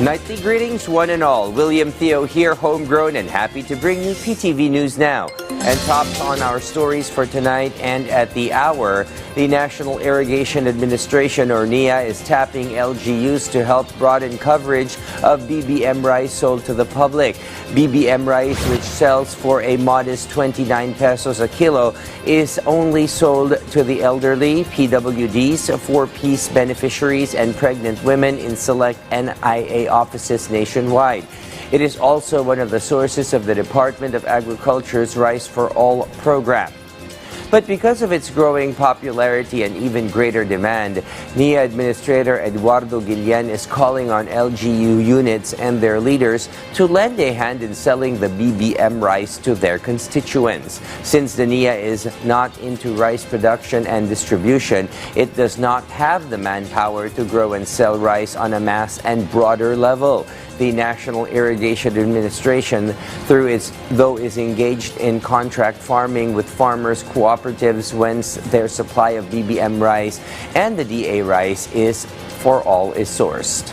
Nightly greetings, one and all. William Theo here, homegrown and happy to bring you PTV News Now. And tops on our stories for tonight and at the hour, the National Irrigation Administration, or NIA, is tapping LGUs to help broaden coverage of BBM rice sold to the public. BBM rice, which sells for a modest 29 pesos a kilo, is only sold to the elderly, PWUDS, 4-piece beneficiaries, and pregnant women in select NIA offices nationwide. It is also one of the sources of the Department of Agriculture's Rice for All program. But because of its growing popularity and even greater demand, NIA Administrator Eduardo Guillen is calling on LGU units and their leaders to lend a hand in selling the BBM rice to their constituents. Since the NIA is not into rice production and distribution, it does not have the manpower to grow and sell rice on a mass and broader level. The National Irrigation Administration, though is engaged in contract farming with farmers' cooperatives whence their supply of BBM rice and the DA rice is sourced.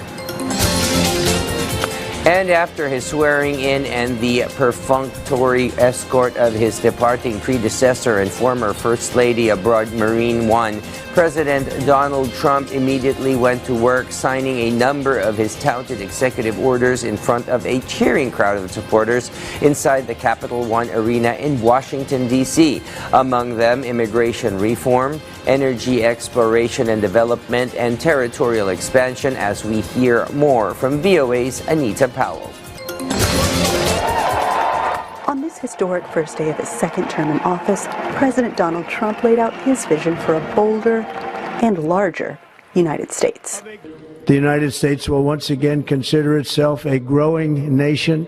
And after his swearing in and the perfunctory escort of his departing predecessor and former First Lady abroad, Marine One, President Donald Trump immediately went to work signing a number of his touted executive orders in front of a cheering crowd of supporters inside the Capital One Arena in Washington, D.C. Among them, immigration reform, energy exploration and development, and territorial expansion, as we hear more from VOA's Anita Powell. On this historic first day of his second term in office, President Donald Trump laid out his vision for a bolder and larger United States. The United States will once again consider itself a growing nation,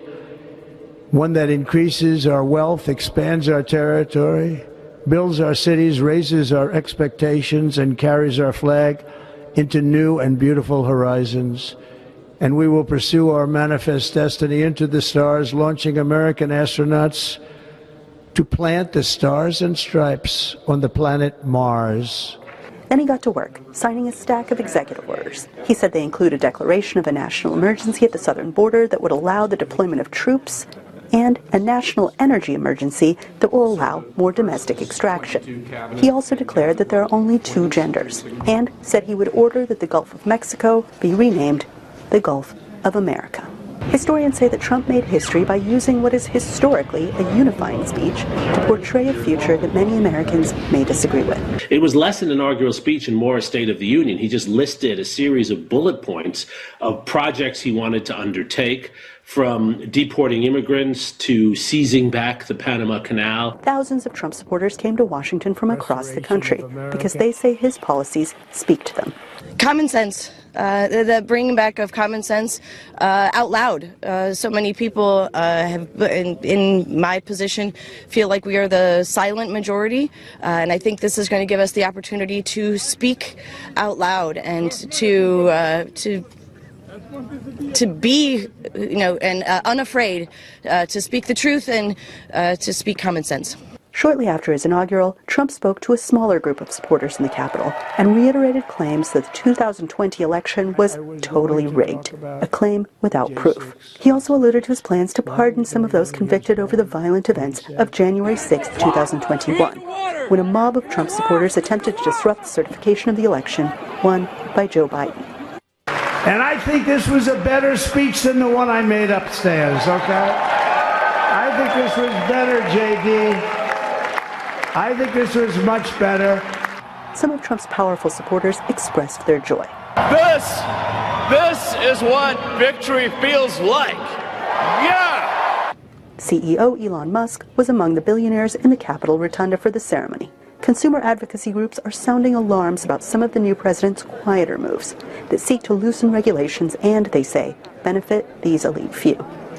one that increases our wealth, expands our territory, builds our cities, raises our expectations, and carries our flag into new and beautiful horizons. And we will pursue our manifest destiny into the stars, launching American astronauts to plant the stars and stripes on the planet Mars. Then he got to work, signing a stack of executive orders. He said they include a declaration of a national emergency at the southern border that would allow the deployment of troops, and a national energy emergency that will allow more domestic extraction. He also declared that there are only two genders, and said he would order that the Gulf of Mexico be renamed the Gulf of America. Historians say that Trump made history by using what is historically a unifying speech to portray a future that many Americans may disagree with. It was less an inaugural speech and more a State of the Union. He just listed a series of bullet points of projects he wanted to undertake, from deporting immigrants to seizing back the Panama Canal. Thousands of Trump supporters came to Washington from across the country because they say his policies speak to them. Common sense. The bringing back of common sense out loud. So many people have, in my position, feel like we are the silent majority, and I think this is going to give us the opportunity to speak out loud and to be, and unafraid to speak the truth and to speak common sense. Shortly after his inaugural, Trump spoke to a smaller group of supporters in the Capitol and reiterated claims that the 2020 election was totally rigged, a claim without proof. He also alluded to his plans to pardon some of those convicted over the violent events of January 6, 2021, when a mob of Trump supporters attempted to disrupt the certification of the election won by Joe Biden. And I think this was a better speech than the one I made upstairs, okay? I think this was better, JD. I think this was much better. Some of Trump's powerful supporters expressed their joy. This is what victory feels like. Yeah! CEO Elon Musk was among the billionaires in the Capitol Rotunda for the ceremony. Consumer advocacy groups are sounding alarms about some of the new president's quieter moves that seek to loosen regulations and, they say, benefit these elite few.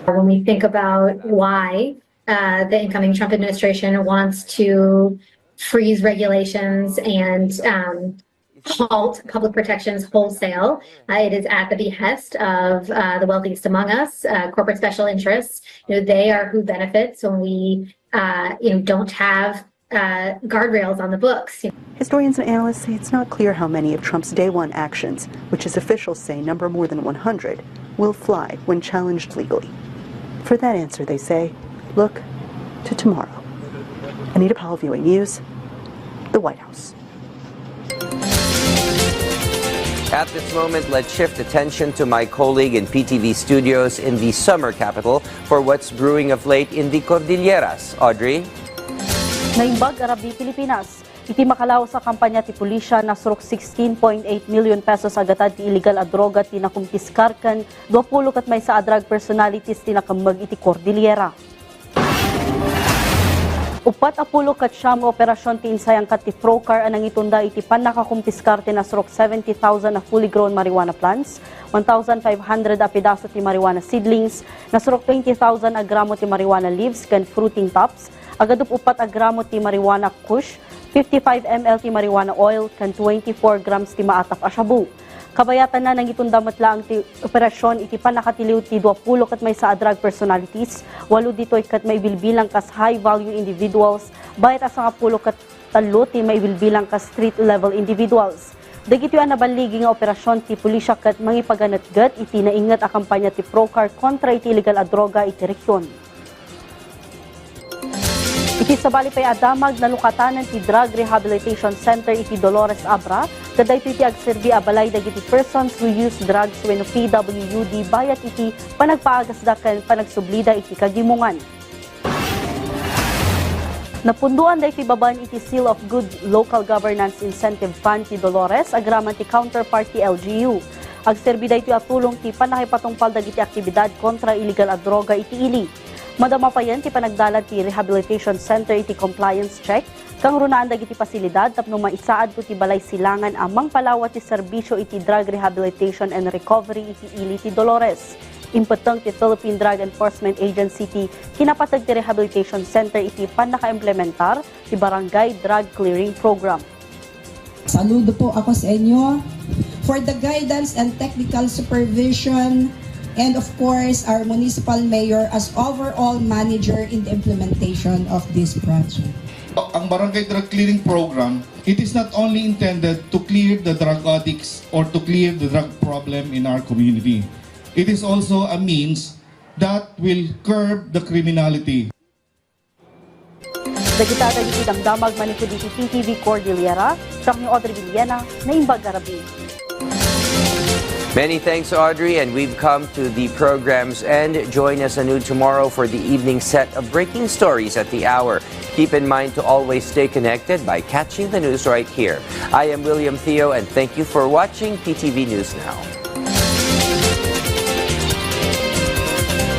When we think about why the incoming Trump administration wants to freeze regulations and halt public protections wholesale, it is at the behest of the wealthiest among us, corporate special interests. They are who benefits when we don't have guardrails on the books. Historians and analysts say it's not clear how many of Trump's day one actions, which his officials say number more than 100, will fly when challenged legally. For that answer, they say, look to tomorrow. Anita Powell, VOA News, the White House. At this moment, let's shift attention to my colleague in PTV studios in the summer capital for what's brewing of late in the Cordilleras. Audrey? Naimbag Arabi, Pilipinas. Iti makalaw sa kampanya ti pulisya na surok 16.8 million pesos agatad ti illegal a droga ti nakumpiskarkan 20 kat may sa drug personalities ti nakamag iti Cordillera. Upat apulo kat siyam operasyon ti insayang kat ti Procar anang itunda iti panakakumpiskarte na surok 70,000 na fully grown marijuana plants, 1,500 a pedaso ti marijuana seedlings, na surok 20,000 a gramo ti marijuana leaves kan fruiting tops, agadup upat a gramo ti marijuana kush, 55 ml ti marijuana oil kan 24 grams ti maatap a shabu. Kabayatan na nang itundamat lang ti operasyon iti panakatiliw ti 20 kat may sa drug personalities, 8 ditoy kat may bilbilang kas high value individuals, bayat asa nga 10 kat 3 ti may bilbilang kas street level individuals. Dagiti ang nabaligi nga operasyon ti pulisya kat mangipaganat-gat iti naingat a kampanya ti Procar kontra iti illegal a droga iti reksyon. Iti sabali pay adamag na lukatanan ti Drug Rehabilitation Center iti Dolores Abra, kaday iti agserbi abalay dagiti persons who use drugs wenno PWUDS bayat iti panagpaagasdakan panagsublida iti kagimungan. Napunduan da iti baban iti Seal of Good Local Governance Incentive Fund ti Dolores agraman ti counterparty LGU. Agserbi da iti atulong ti panakipatungpal dagiti aktibidad kontra illegal a droga iti ili. Madama pa yan ti panagdalad ti Rehabilitation Center iti compliance check, kang runaan dagiti pasilidad tapno maisaad ko ti balay silangan amang palawat ti serbisyo iti drug rehabilitation and recovery iti ili ti Dolores. Impeteng ti Philippine Drug Enforcement Agency ti kinapatag ti Rehabilitation Center iti panaka-implementar ti Barangay Drug Clearing Program. Saludo po ako sa inyo for the guidance and technical supervision, and of course our municipal mayor as overall manager in the implementation of this project. Ang Barangay Drug Clearing Program, it is not only intended to clear the drug addicts or to clear the drug problem in our community. It is also a means that will curb the criminality. Dagita dagiti damdamag manikod iti PTV Cordillera, siya ni Audrey Villena, Naimbag Arabi. Many thanks, Audrey, and we've come to the program's end. Join us anew tomorrow for the evening set of breaking stories at the hour. Keep in mind to always stay connected by catching the news right here. I am William Theo, and thank you for watching PTV News Now.